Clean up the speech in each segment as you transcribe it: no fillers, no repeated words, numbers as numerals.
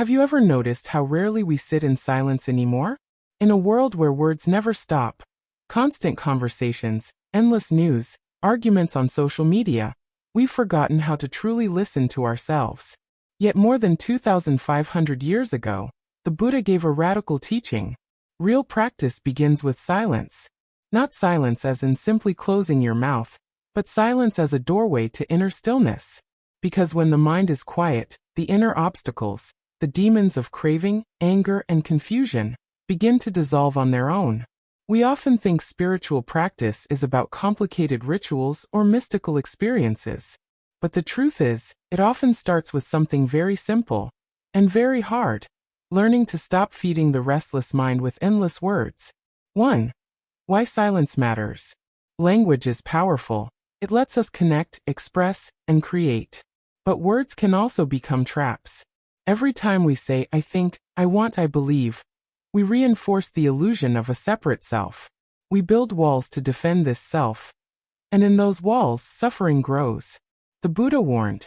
Have you ever noticed how rarely we sit in silence anymore? In a world where words never stop, constant conversations, endless news, arguments on social media, we've forgotten how to truly listen to ourselves. Yet more than 2,500 years ago, the Buddha gave a radical teaching. Real practice begins with silence. Not silence as in simply closing your mouth, but silence as a doorway to inner stillness. Because when the mind is quiet, the inner obstacles, the demons of craving, anger, and confusion, begin to dissolve on their own. We often think spiritual practice is about complicated rituals or mystical experiences. But the truth is, it often starts with something very simple and very hard: learning to stop feeding the restless mind with endless words. 1. Why silence matters. Language is powerful. It lets us connect, express, and create. But words can also become traps. Every time we say, I think, I want, I believe, we reinforce the illusion of a separate self. We build walls to defend this self. And in those walls, suffering grows. The Buddha warned,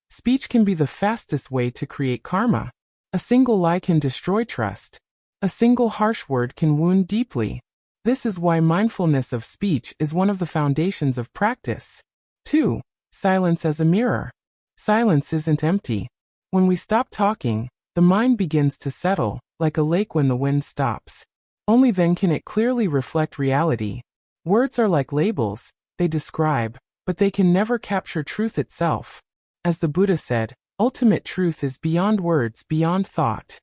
speech can be the fastest way to create karma. A single lie can destroy trust. A single harsh word can wound deeply. This is why mindfulness of speech is one of the foundations of practice. 2. Silence as a mirror. Silence isn't empty. When we stop talking, the mind begins to settle, like a lake when the wind stops. Only then can it clearly reflect reality. Words are like labels, they describe, but they can never capture truth itself. As the Buddha said, ultimate truth is beyond words, beyond thought.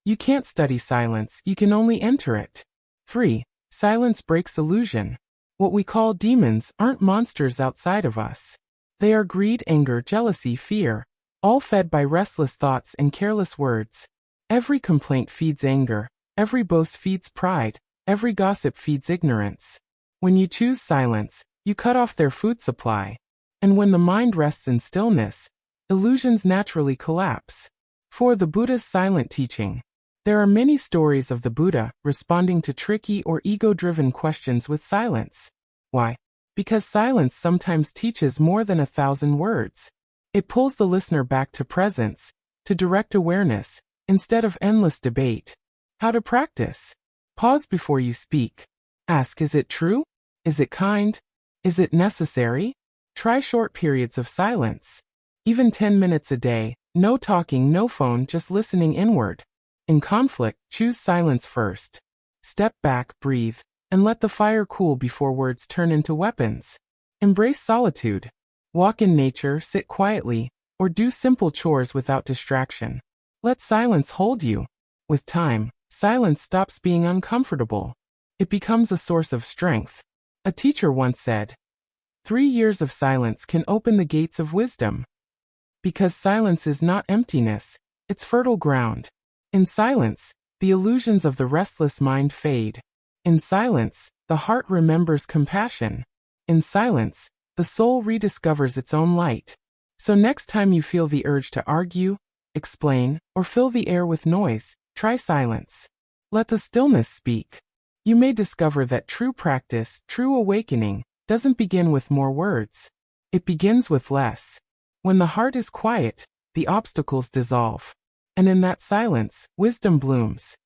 You can't study silence, you can only enter it. 3. Silence breaks illusion. What we call demons aren't monsters outside of us. They are greed, anger, jealousy, fear, all fed by restless thoughts and careless words. Every complaint feeds anger, every boast feeds pride, every gossip feeds ignorance. When you choose silence, you cut off their food supply. And when the mind rests in stillness, illusions naturally collapse. For the Buddha's silent teaching. There are many stories of the Buddha responding to tricky or ego-driven questions with silence. Why? Because silence sometimes teaches more than 1,000 words. It pulls the listener back to presence, to direct awareness, instead of endless debate. How to practice? Pause before you speak. Ask, is it true? Is it kind? Is it necessary? Try short periods of silence. Even 10 minutes a day, no talking, no phone, just listening inward. In conflict, choose silence first. Step back, breathe, and let the fire cool before words turn into weapons. Embrace solitude. Walk in nature, sit quietly, or do simple chores without distraction. Let silence hold you. With time, silence stops being uncomfortable. It becomes a source of strength. A teacher once said, 3 years of silence can open the gates of wisdom. Because silence is not emptiness, it's fertile ground. In silence, the illusions of the restless mind fade. In silence, the heart remembers compassion. In silence, the soul rediscovers its own light. So next time you feel the urge to argue, explain, or fill the air with noise, try silence. Let the stillness speak. You may discover that true practice, true awakening, doesn't begin with more words. It begins with less. When the heart is quiet, the obstacles dissolve. And in that silence, wisdom blooms.